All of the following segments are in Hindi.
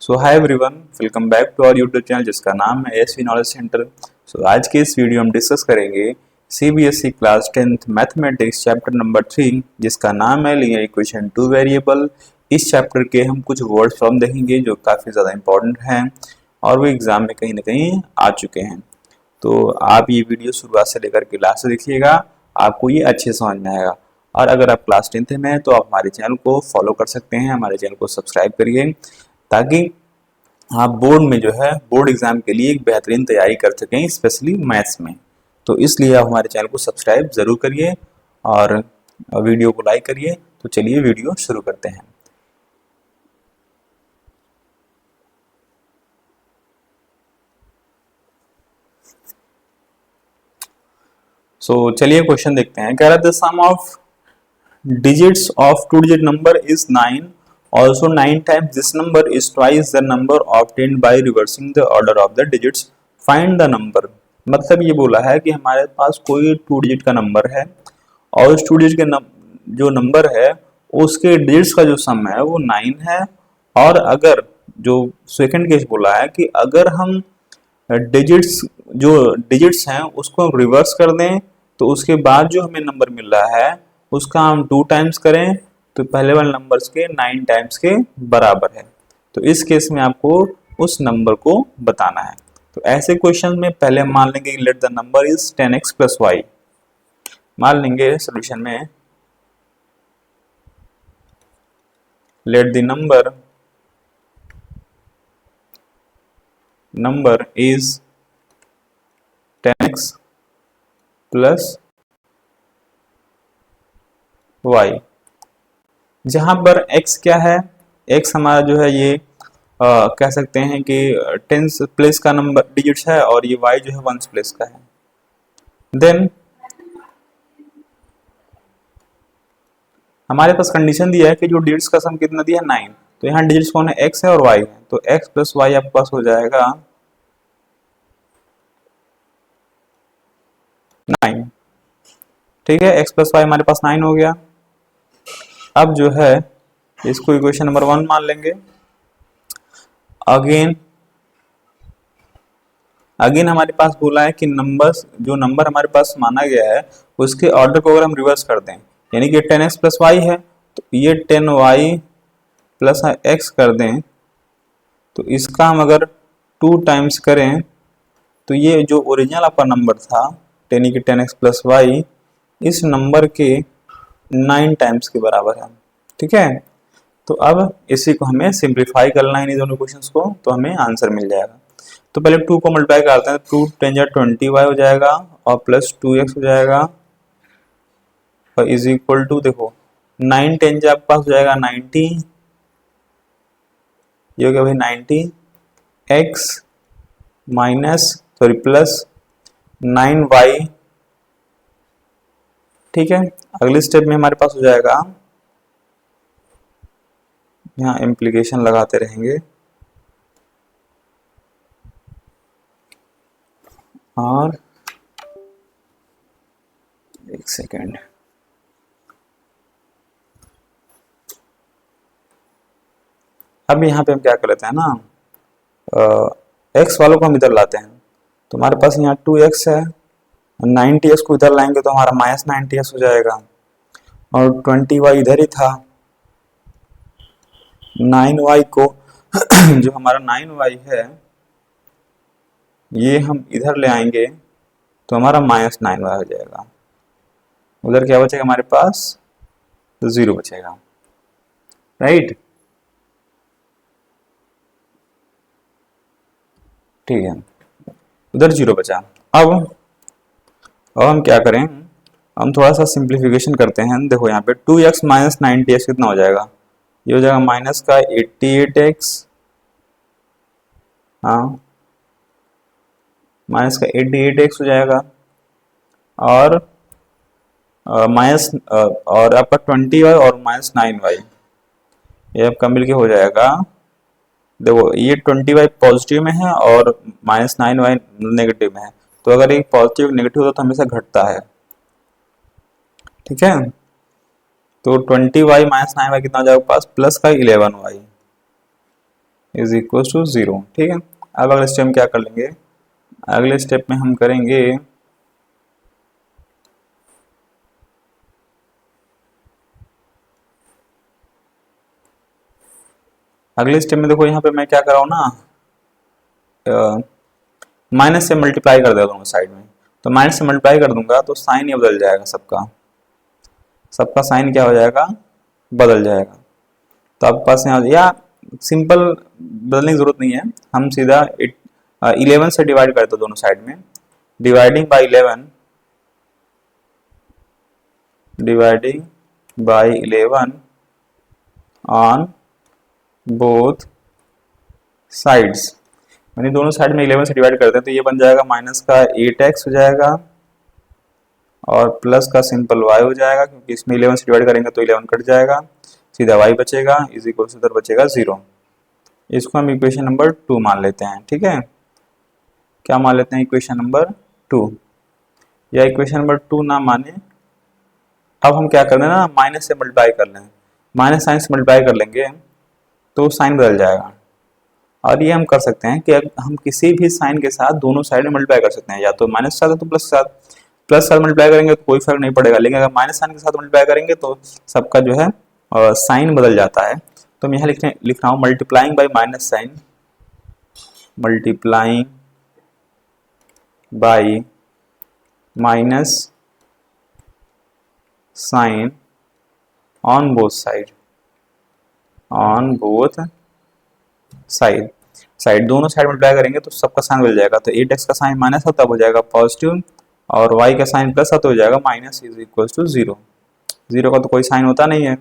So hi everyone, welcome back to our YouTube channel जिसका नाम है एसवी नॉलेज सेंटर। सो आज के इस वीडियो में डिस्कस करेंगे CBSE class 10th mathematics chapter number 3 जिसका नाम है लीनियर इक्वेशन टू वेरिएबल। इस चैप्टर के हम कुछ वर्ड फ्रॉम देखेंगे जो काफ़ी ज़्यादा इंपॉर्टेंट हैं और वो एग्जाम में कहीं ना कहीं आ चुके हैं। तो आप ये वीडियो शुरुआत से लेकर के लास्ट से देखिएगा, आपको ये अच्छे समझ में आएगा। और अगर आप क्लास 10th में हैं तो आप हमारे चैनल को फॉलो कर सकते हैं, हमारे चैनल को सब्सक्राइब करिए ताकि आप बोर्ड में जो है बोर्ड एग्जाम के लिए एक बेहतरीन तैयारी कर सकें, स्पेशली मैथ्स में। तो इसलिए आप हमारे चैनल को सब्सक्राइब ज़रूर करिए और वीडियो को लाइक करिए। तो चलिए वीडियो शुरू करते हैं। चलिए क्वेश्चन देखते हैं। कह रहा the sum of digits of two digit number is 9. Also 9 times this number is twice the number obtained by reversing the order of the digits. Find the number. मतलब ये बोला है कि हमारे पास कोई 2 डिजिट का नंबर है और उस 2 डिजिट के जो नंबर है उसके डिजिट्स का जो सम है वो 9 है। और अगर जो सेकंड केस बोला है कि अगर हम डिजिट्स हैं उसको रिवर्स कर दें तो उसके बाद जो हमें नंबर मिल रहा है उसका हम 2 टाइम्स करें तो पहले वाले नंबर्स के 9 टाइम्स के बराबर है। तो इस केस में आपको उस नंबर को बताना है। तो ऐसे क्वेश्चन में पहले मान लेंगे कि let the number is 10x plus y. मान लेंगे सोल्यूशन में let the number is 10x plus y, जहां पर x क्या है, x हमारा जो है ये कह सकते हैं कि 10th प्लेस का नंबर डिजिट्स है और ये y जो है 1st प्लेस का है। देन हमारे पास कंडीशन दिया है कि जो डिजिट्स का सम कितना दिया है 9, तो यहाँ डिजिट्स कौन है, x है और y है। तो x प्लस वाई आपके पास हो जाएगा 9। ठीक है, x प्लस वाई हमारे पास 9 हो गया। अब जो है इसको इक्वेशन नंबर 1 मान लेंगे। अगेन हमारे पास बोला है कि जो नंबर हमारे पास माना गया है उसके ऑर्डर को अगर हम रिवर्स कर दें, यानी कि 10x प्लस वाई है तो ये 10y प्लस x कर दें तो इसका हम अगर 2 टाइम्स करें तो ये जो ओरिजिनल आपका नंबर था 10x प्लस वाई इस नंबर के 9 टाइम्स के बराबर है। ठीक है, तो अब इसी को हमें सिंप्लीफाई करना है इन दोनों क्वेश्चंस को, तो हमें आंसर मिल जाएगा। तो पहले 2 को मल्टीप्लाई करते हैं, 2 10 20y हो जाएगा और प्लस 2x हो जाएगा और इज इक्वल टू देखो 9 10 आपके पास हो जाएगा 90, ये हो गया भाई 90 x माइनस प्लस 9y। ठीक है, अगले स्टेप में हमारे पास हो जाएगा, यहाँ इम्प्लीकेशन लगाते रहेंगे और एक सेकेंड, अब यहाँ पे हम क्या कर लेते हैं ना, x वालों को हम इधर लाते हैं। तो हमारे पास यहाँ 2x है, 90x को इधर लाएंगे तो हमारा माइनस 90x हो जाएगा और 20y इधर ही था। 9y को जो हमारा 9y है ये हम इधर ले आएंगे तो हमारा माइनस 9y हो जाएगा। उधर क्या बचेगा हमारे पास, 0 बचेगा, राइट। ठीक है, उधर 0 बचा। अब हम क्या करें, हम थोड़ा सा सिंप्लीफिकेशन करते हैं। देखो यहाँ पे 2x माइनस 90x कितना हो जाएगा, ये हो जाएगा माइनस का 88x, हाँ माइनस का 88x हो जाएगा और माइनस और आपका 20y और माइनस 9y ये आपका मिलके हो जाएगा। देखो ये 20y पॉजिटिव में है और माइनस 9y नेगेटिव में है, तो अगर एक पॉजिटिव नेगेटिव होता तो हमेशा घटता है। ठीक है, तो 20y माइनस 9y कितना हो जाएगा पास, प्लस का 11y, इज इक्वल टू 0। ठीक है, अब अगले स्टेप में क्या कर लेंगे, अगले स्टेप में हम करेंगे अगले स्टेप में देखो यहाँ पे मैं क्या कर रहा हूँ ना, माइनस से मल्टीप्लाई कर देता हूँ साइड में, तो माइनस से मल्टीप्लाई कर दूंगा तो साइन ही बदल जाएगा, सबका सबका साइन क्या हो जाएगा, बदल जाएगा। तो आपके पास यहाँ या सिंपल बदलने की जरूरत नहीं है, हम सीधा 11 से डिवाइड करते हैं दोनों साइड में, dividing by 11 on both sides, यानी दोनों साइड में 11 से डिवाइड करते हैं तो ये बन जाएगा माइनस का 8x हो जाएगा और प्लस का सिंपल y हो जाएगा, क्योंकि इसमें 11 से डिवाइड करेंगे तो 11 कट जाएगा, सीधा y बचेगा इज इक्वल टू उधर बचेगा 0। इसको हम इक्वेशन नंबर 2 मान लेते हैं। ठीक है, क्या मान लेते हैं, इक्वेशन नंबर 2, या इक्वेशन नंबर 2 ना माने, अब हम क्या कर रहे हैं ना, माइनस से मल्टीप्लाई कर लें, माइनस साइन से मल्टीप्लाई कर लेंगे तो साइन बदल जाएगा। और ये हम कर सकते हैं कि हम किसी भी साइन के साथ दोनों साइड में मल्टीप्लाई कर सकते हैं, या तो माइनस के साथ तो प्लस के साथ, प्लस के साथ मल्टीप्लाई करेंगे तो कोई फर्क नहीं पड़ेगा, लेकिन अगर माइनस साइन के साथ मल्टीप्लाई करेंगे तो सबका जो है साइन बदल जाता है। तो मैं यहाँ लिख रहा हूँ multiplying by minus sign, multiplying by minus sign on both side, on both side दोनों साइड मल्टीप्लाई करेंगे तो सबका साइन बदल जाएगा। तो 8x का साइन माइनस था तब हो जाएगा पॉजिटिव, और y का साइन प्लस था तो हो जाएगा माइनस इज इक्वल टू 0। 0 का तो कोई साइन होता नहीं है,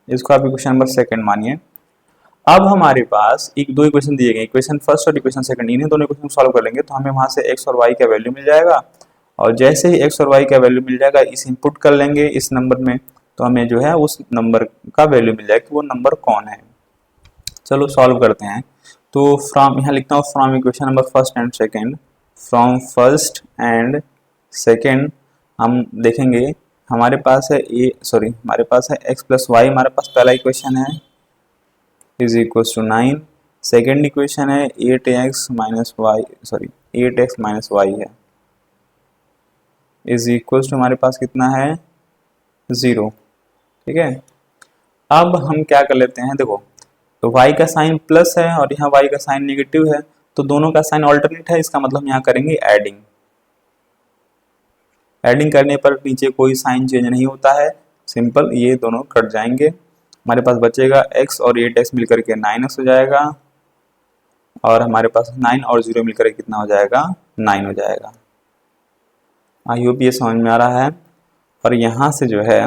इसको आप इक्वेशन नंबर 2 मानिए। अब हमारे पास दो इक्वेशन दिए गए, इक्वेशन फर्स्ट और इक्वेशन सेकंड, इन्हें दोनों इक्वेशन सॉल्व कर लेंगे तो हमें वहां से x और y का वैल्यू मिल जाएगा, और जैसे ही x और y का वैल्यू मिल जाएगा इस इनपुट कर लेंगे इस नंबर में, तो हमें जो है उस नंबर का वैल्यू मिल जाएगा कि वो नंबर कौन है। चलो सॉल्व करते हैं। तो फ्रॉम, यहाँ लिखता हूँ from equation number first and second, from first and second हम देखेंगे हमारे पास है हमारे पास है x प्लस वाई, हमारे पास पहला इक्वेशन है is equal to 9, second equation है 8x माइनस वाई है इज इक्वल टू हमारे पास कितना है 0। ठीक है, अब हम क्या कर लेते हैं, देखो तो y का साइन प्लस है और यहाँ y का साइन नेगेटिव है, तो दोनों का साइन ऑल्टरनेट है, इसका मतलब हम यहाँ करेंगे एडिंग। एडिंग करने पर नीचे कोई साइन चेंज नहीं होता है, सिंपल ये दोनों कट जाएंगे, हमारे पास बचेगा x और 8x मिलकर के 9x हो जाएगा, और हमारे पास 9 और 0 मिलकर के कितना हो जाएगा 9 हो जाएगा। आई होप ये समझ में आ रहा है। और यहाँ से जो है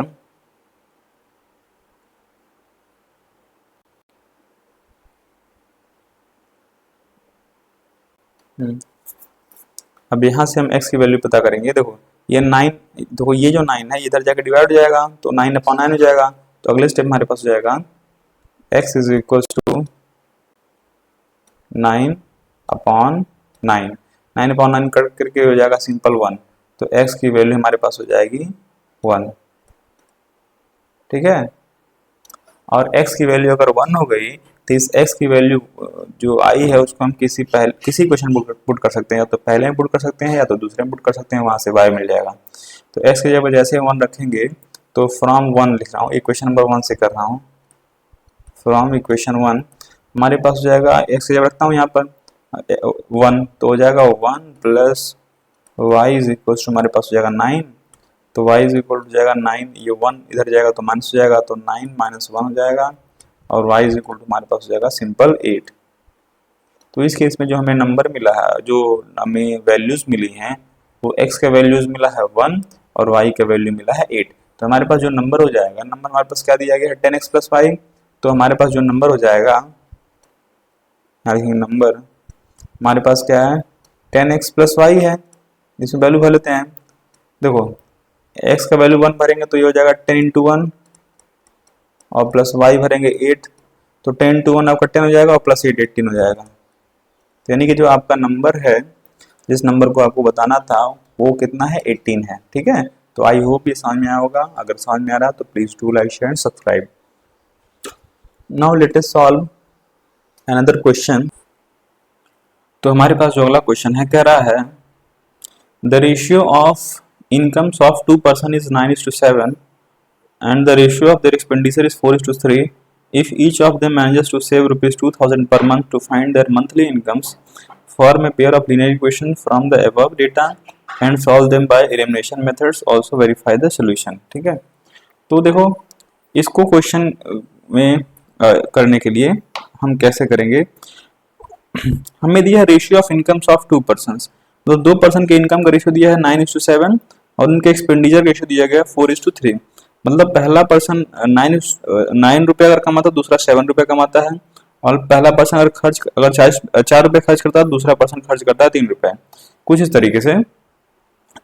अब यहाँ से हम x की वैल्यू पता करेंगे। देखो ये 9, देखो ये जो 9 है इधर जाकर डिवाइड हो जाएगा तो 9/9 हो जाएगा, तो अगले स्टेप हमारे पास हो जाएगा x is equal to 9/9, 9/9 cut करके हो जाएगा सिंपल 1, तो x की वैल्यू हमारे पास हो जाएगी 1। ठीक है, और x की वैल्यू अगर 1 हो गई तो इस x की वैल्यू जो आई है उसको हम किसी क्वेश्चन पुट कर सकते हैं, या तो पहले में पुट कर सकते हैं या तो दूसरे में पुट कर सकते हैं, वहां से y मिल जाएगा। तो x की जगह जैसे 1 रखेंगे तो फ्रॉम 1 लिख रहा हूँ, इक्वेशन नंबर 1 से कर रहा हूँ, फ्रॉम इक्वेशन 1 हमारे पास हो जाएगा, x की जगह रखता हूँ यहाँ पर 1 तो हो जाएगा 1 plus y is equal to हमारे पास हो जाएगा 9, तो y इज इक्वल टू जाएगा 9, ये 1 इधर जाएगा तो माइनस हो जाएगा, तो 9 माइनस 1 हो जाएगा, और y इज इक्वल टू हमारे पास हो जाएगा सिंपल 8। तो इस केस में जो हमें नंबर मिला है, जो हमें वैल्यूज मिली हैं वो x का वैल्यूज मिला है 1 और y का वैल्यू मिला है 8। तो हमारे पास जो नंबर हो जाएगा, नंबर हमारे पास क्या दिया गया है 10x प्लस वाई, तो हमारे पास जो नंबर हो जाएगा, नंबर हमारे पास क्या है 10x प्लस वाई है, इसमें वैल्यू भर लेते हैं। देखो x का वैल्यू 1 भरेंगे तो ये हो जाएगा 10 × 1 और प्लस y भरेंगे 8, तो 10 × 1 आपका 10 हो जाएगा और प्लस 8 18 हो जाएगा। तो यानी कि जो आपका नंबर है, जिस नंबर को आपको बताना था वो कितना है 18 है। ठीक है, तो आई होप ये समझ में आया होगा, अगर समझ में आ रहा तो please do like share and subscribe. Now let us solve another question. तो हमारे पास जो अगला क्वेश्चन है कह रहा है the ratio of incomes of two person is 9:7 and the ratio of their expenditure is 4:3. If each of them manages to save rupees 2000 per month to find their monthly incomes, form a pair of linear equations from the above data and solve them by elimination methods. Also verify the solution. ठीक है, तो देखो इसको क्वेश्चन में करने के लिए हम कैसे करेंगे। हमें दिया है ratio of incomes of two person, तो दो पर्सन के इनकम का रेशियो दिया है 9:7 और उनके एक्सपेंडिचर रेशियो दिया गया 4:3। मतलब पहला पर्सन 9 रुपये अगर कमाता दूसरा 7 रुपये कमाता है, और पहला पर्सन अगर 4 रुपये खर्च करता है दूसरा पर्सन खर्च करता है 3 रुपये, कुछ इस तरीके से।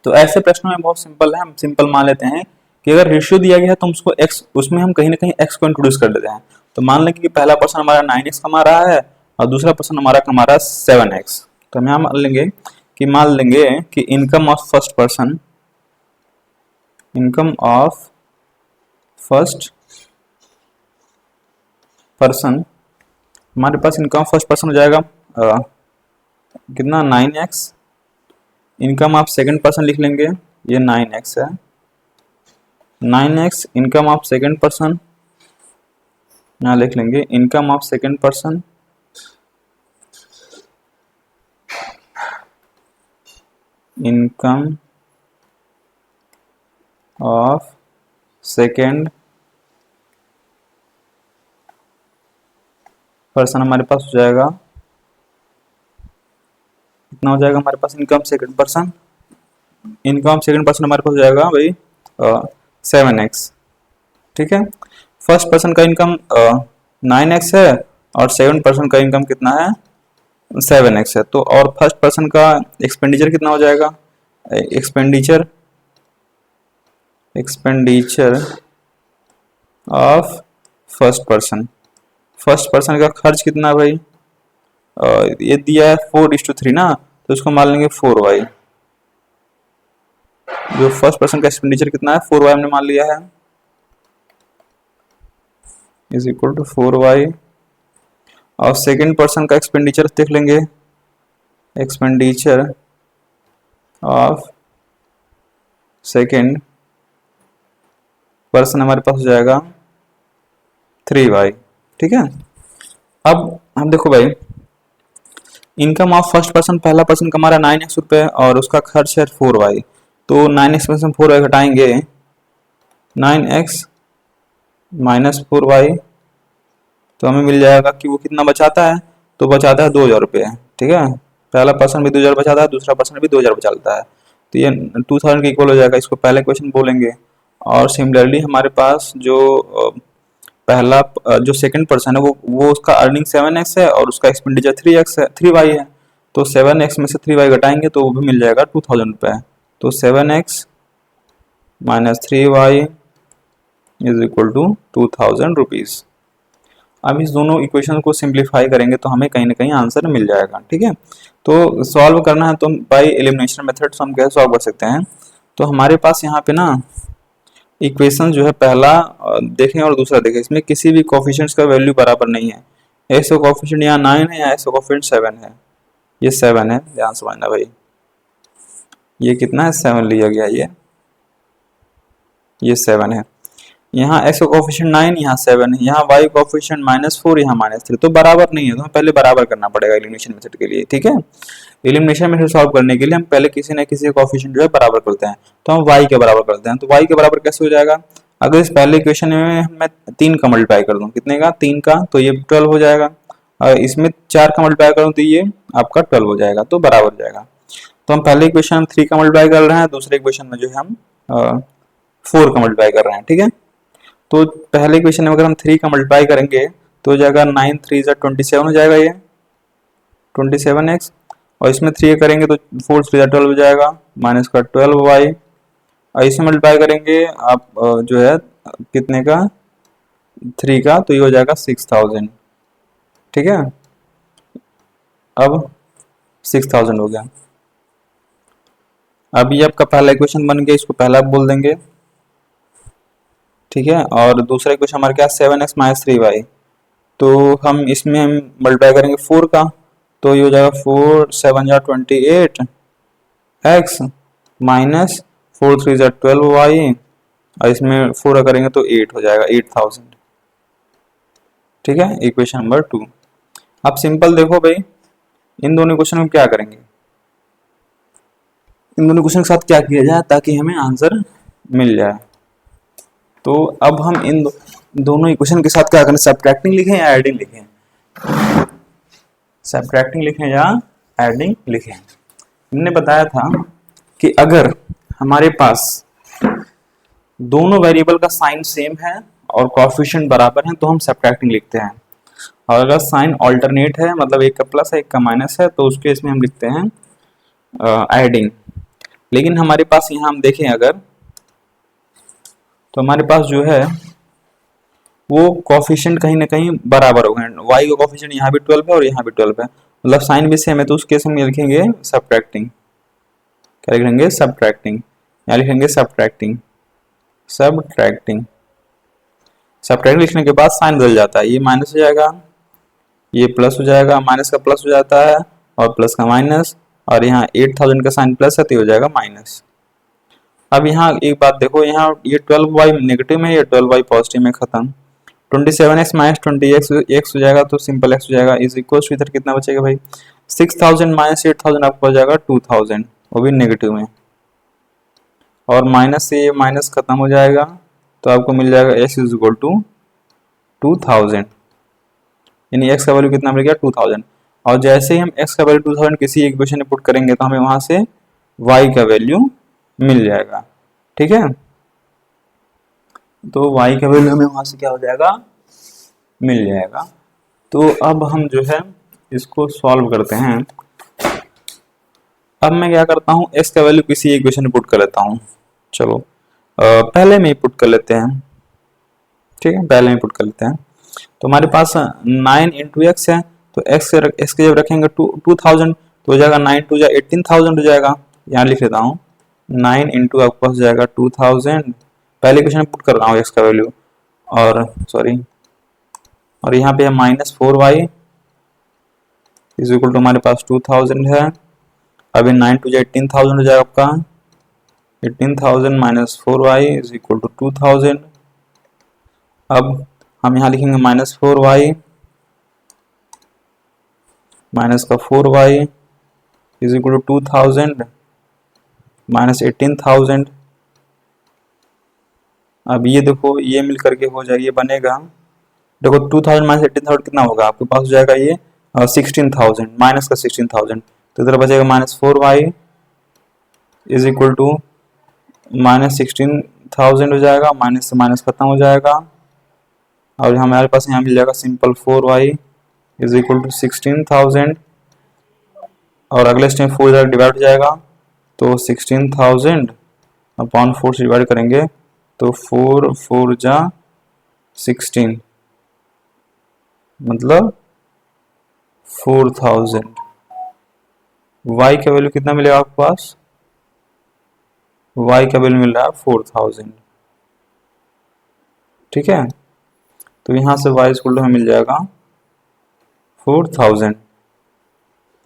तो ऐसे प्रश्नों में बहुत सिंपल है, हम सिंपल मान लेते हैं कि अगर रेशियो दिया गया है तो उसको एक्स, उसमें हम कहीं ना कहीं एक्स को इंट्रोड्यूस कर देते हैं। तो मान लें कि पहला पर्सन हमारा 9x कमा रहा है और दूसरा पर्सन हमारा कमा रहा है 7x। तो हम यहाँ मान लेंगे कि income of first person, income of first person, हमारे पास इनकम फर्स्ट पर्सन हो जाएगा कितना 9x। Income of second person लिख लेंगे, ये 9x है, 9x income of second person, यहाँ लिख लेंगे income of second person, income of second person हमारे पास हो जाएगा, कितना हो जाएगा हमारे पास income second person, income second person हमारे पास हो जाएगा भाई 7x। ठीक है, फर्स्ट पर्सन का इनकम 9x है और सेकंड पर्सन का इनकम कितना है 7x है। तो और फर्स्ट पर्सन का एक्सपेंडिचर कितना हो जाएगा, expenditure of first person, first person का खर्च कितना है भाई, ये दिया है 4:3 ना, तो इसको मान लेंगे 4y। जो फर्स्ट पर्सन का एक्सपेंडिचर कितना है 4y हमने मान लिया है, इज इक्वल टू 4y। और सेकंड पर्सन का एक्सपेंडिचर देख लेंगे, एक्सपेंडिचर ऑफ सेकंड पर्सन हमारे पास हो जाएगा 3y। ठीक है, अब हम देखो भाई इनकम ऑफ फर्स्ट पर्सन, पहला पर्सन कमा रहा है 9x रुपये और उसका खर्च है 4y। तो 9x में से हम 4y घटाएंगे, 9x माइनस 4y, तो हमें मिल जाएगा कि वो कितना बचाता है, तो बचाता है 2000 रुपये। ठीक है, पहला पर्सन भी 2000 बचाता है, दूसरा पर्सन भी 2000 बचाता है, तो ये 2000 के इक्वल हो जाएगा, इसको पहले क्वेश्चन बोलेंगे। और सिमिलरली हमारे पास जो पहला जो सेकंड पर्सन है वो उसका अर्निंग 7x है और उसका एक्सपेंडिचर 3y है, तो 7x में से 3y घटाएंगे तो वो भी मिल जाएगा 2000 रुपये। तो 7x minus 3y is equal to 2000 rupees. अब इस दोनों इक्वेशन को सिंप्लीफाई करेंगे तो हमें कहीं ना कहीं आंसर मिल जाएगा। ठीक है, तो सॉल्व करना है तो बाय एलिमिनेशन मेथड से हम कैसे सॉल्व कर सकते हैं। तो हमारे पास यहाँ पे ना इक्वेशन जो है पहला देखें और दूसरा देखें, इसमें किसी भी कोफिशिएंट्स का वैल्यू बराबर नहीं है। एस का कोफिशिएंट यहाँ 9 है, यहाँ एस का कोफिशिएंट 7 है, ये 7 है, ध्यान से समझना भाई, ये कितना है 7 लिया गया, ये 7 है। यहाँ x का कोफिशिएंट 9, यहाँ 7 है, यहाँ y कोफिशिएंट -4, यहाँ -3, तो बराबर नहीं है, तो हमें पहले बराबर करना पड़ेगा एलिमिनेशन मेथड के लिए। ठीक है, एलिमिनेशन मेथड सॉल्व करने के लिए हम पहले किसी न किसी कोफिशिएंट जो है बराबर करते हैं, तो हम y के बराबर करते हैं। तो y के बराबर कैसे हो जाएगा, अगर इस पहले इक्वेशन में मैं 3 का मल्टीप्लाई कर दूं, कितने का 3 का, तो ये 12 हो जाएगा, और इसमें 4 का मल्टीप्लाई करूं तो ये आपका 12 हो जाएगा, तो बराबर हो जाएगा। तो हम पहले इक्वेशन में 3 का मल्टीप्लाई कर रहे हैं, दूसरे इक्वेशन में जो है हम 4 का मल्टीप्लाई कर रहे हैं। ठीक है, तो पहले इक्वेशन में अगर हम 3 का मल्टीप्लाई करेंगे तो हो जाएगा 9 3 27 हो जाएगा, ये 27x, और इसमें 3 करेंगे तो 4 3 12 हो जाएगा, माइनस का 12y, और इसमें मल्टीप्लाई करेंगे आप जो है कितने का 3 का, तो ये हो जाएगा 6000। ठीक है, अब 6000 हो गया। अब ये आपका पहला इक्वेशन बन गया, इसको पहला बोल देंगे। ठीक है, और दूसरा इक्वेशन हमारे क्या 7x माइनस 3y, तो हम इसमें मल्टीप्लाई करेंगे 4 का, तो ये हो जाएगा 4 7 जा 28 एक्स माइनस 4 3 जा 12 वाई, और इसमें 4 करेंगे तो 8 हो जाएगा 8000। ठीक है, इक्वेशन नंबर 2। अब सिंपल देखो भाई, इन दोनों क्वेश्चन में क्या करेंगे, इन दोनों क्वेश्चन के साथ क्या किया जाए ताकि हमें आंसर मिल जाए। तो अब हम इन दोनों इक्वेशन के साथ क्या करें, सब्ट्रैक्टिंग लिखें या एडिंग लिखें, सब्ट्रैक्टिंग लिखें या एडिंग लिखें। हमने बताया था कि अगर हमारे पास दोनों वेरिएबल का साइन सेम है और कोएफिशिएंट बराबर हैं तो हम सब्ट्रैक्टिंग लिखते हैं, और अगर साइन ऑल्टरनेट है, मतलब एक का प्लस है एक का माइनस है, तो उसके इसमें हम लिखते हैं एडिंग। लेकिन हमारे पास यहाँ हम देखें अगर, तो हमारे पास जो है वो कोएफिशिएंट कहीं ना कहीं बराबर हो गए, y का कोएफिशिएंट यहाँ भी 12 है और यहाँ भी 12 है, मतलब साइन भी सेम है, तो उस केस में लिखेंगे सब्ट्रैक्टिंग। क्या लिखेंगे, सब्ट्रैक्टिंग, यहाँ लिखेंगे सब्ट्रैक्टिंग, सब्ट्रैक्टिंग। सब्ट्रैक्टिंग लिखने के बाद साइन बदल जाता है, ये माइनस हो जाएगा, ये प्लस हो जाएगा, माइनस का प्लस हो जाता है और प्लस का माइनस, और यहाँ 8000 का साइन प्लस है तो हो जाएगा माइनस। अब यहाँ एक बात देखो, यहाँ ये 12y नेगेटिव में, ये 12y पॉजिटिव में, खत्म। 27x माइनस 20x हो जाएगा, तो सिंपल x हो जाएगा, इज इक्वल टू इधर कितना बचेगा भाई, 6000 माइनस 8000 आपको हो जाएगा 2000, वो भी नेगेटिव में, और माइनस से ये माइनस खत्म हो जाएगा, तो आपको मिल जाएगा x इज इक्वल टू 2000, यानी x का वैल्यू कितना मिल गया 2000। और जैसे ही हम x का वैल्यू 2000 किसी इक्वेशन में पुट करेंगे तो हमें वहां से y का वैल्यू मिल जाएगा। ठीक है, तो y का वैल्यू हमें वहां से क्या हो जाएगा, मिल जाएगा। तो अब हम जो है इसको सॉल्व करते हैं। अब मैं क्या करता हूँ, x का वैल्यू किसी इक्वेशन में पुट कर लेता हूँ। चलो पहले में ही पुट कर लेते हैं। ठीक है, पहले में पुट कर लेते हैं। तो हमारे पास 9 इंटू एक्स है, तो x के जब रखेंगे 2000 तो हो जाएगा 9 2 जा 18000 हो जाएगा। यहाँ लिख लेता हूँ 9 इंटू आपके पास जाएगा 2000, पहले क्वेश्चन में पुट कर रहा हूँ x का वैल्यू, और सॉरी, और यहाँ पे है minus 4y is equal to हमारे पास 2000 है। अभी 9 2 जा 18000 हो जाएगा आपका, 18000 minus 4y is equal to 2000। अब हम यहाँ लिखेंगे माइनस 4y माइनस का 4y is equal to 2000 minus 18000। अब ये देखो, ये मिल करके हो जाएगा, ये बनेगा, देखो 2000 माइनस 18000 कितना होगा, आपके पास हो जाएगा ये 16000 माइनस का 16000, तो इधर बचेगा minus 4y is equal to minus 16000 हो जाएगा, माइनस से माइनस खत्म हो जाएगा, और हमारे पास यहाँ मिल जाएगा simple 4y is equal to 16000, और अगले स्टेप 4 इधर डिवाइड हो जाएगा, तो 16000 अपॉन 4 से डिवाइड करेंगे तो 4 4 जा 16, मतलब 4000। y का वैल्यू कितना मिलेगा आपके पास, y का वैल्यू मिल रहा है 4000। ठीक है, तो यहां से y इक्वल टू हमें मिल जाएगा 4000।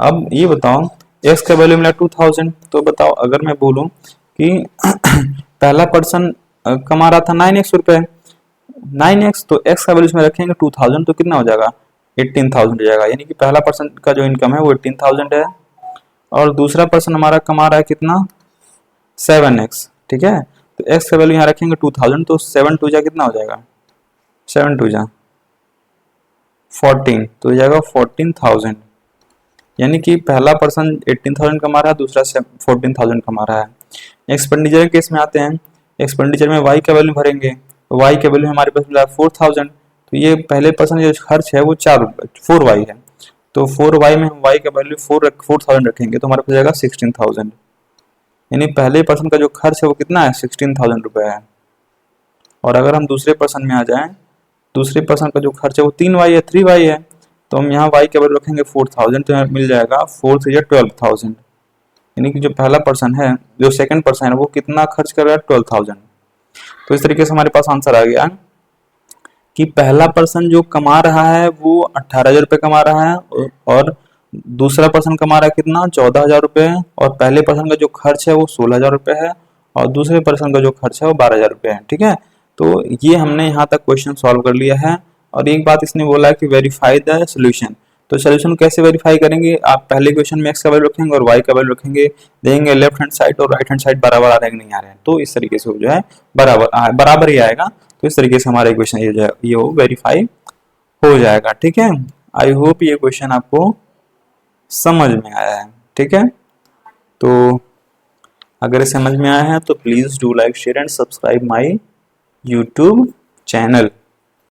अब ये बताओ x का वैल्यू मिला 2000, तो बताओ अगर मैं बोलूं कि पहला पर्सन कमा रहा था 9x रुपए, 9x, तो x का वैल्यू में रखेंगे 2000 तो कितना हो जाएगा 18000 हो जाएगा, यानी कि पहला पर्सन का जो इनकम है वो 18000 है, और दूसरा पर्सन हमारा कमा रहा है कितना 7x। ठीक है, तो x का वैल्यू यहाँ रखेंगे 2000, तो 7 2 जा कितना हो जाएगा, 7 2 जा 14, तो हो जाएगा 14000, यानी कि पहला पर्सन 18000 कमा रहा है, दूसरा 14000 कमा रहा है। एक्सपेंडिचर के केस में आते हैं, एक्सपेंडिचर में y का वैल्यू भरेंगे, तो y का वैल्यू हमारे पास मिला 4000, तो ये पहले पर्सन जो खर्च है वो 4y है, तो 4y में हम y का वैल्यू 4000 रखेंगे तो हमारे पास जाएगा 16000, यानी पहले पर्सन का जो खर्च है वो कितना है 16000 रुपए है। और अगर हम दूसरे पर्सन में आ जाएं, दूसरे पर्सन का जो खर्च है वो 3y है 3y है, तो हम यहाँ y के वैल्यू रखेंगे 4000, तो मिल जाएगा 4 3 12,000, यानी कि जो पहला पर्सन है, जो सेकंड पर्सन है, वो कितना खर्च कर रहा है 12,000। तो इस तरीके से हमारे पास आंसर आ गया कि पहला पर्सन जो कमा रहा है वो 18,000 रुपये कमा रहा है और दूसरा पर्सन कमा रहा है कितना, 14,000 रुपये, और पहले पर्सन का जो खर्च है वो 16,000 रुपये है और दूसरे पर्सन का जो खर्च है वो 12,000 रुपये है। ठीक है, तो ये हमने यहाँ तक क्वेश्चन सॉल्व कर लिया है। और एक बात इसने बोला है कि वेरीफाई द सोल्यूशन। तो सोल्यूशन कैसे वेरीफाई करेंगे, आप पहले क्वेश्चन में एक्स का वैल्यू रखेंगे और वाई का वैल्यू रखेंगे, देखेंगे लेफ्ट हैंड साइड और राइट हैंड साइड बराबर आ रहे हैं कि नहीं आ रहे हैं, तो इस तरीके से जो है बराबर ही आएगा। तो इस तरीके से हमारा क्वेश्चन ये जो है ये वेरीफाई हो जाएगा। ठीक है, आई होप ये क्वेश्चन आपको समझ में आया है। ठीक है, तो अगर समझ में आया है तो please do like share and subscribe my YouTube channel.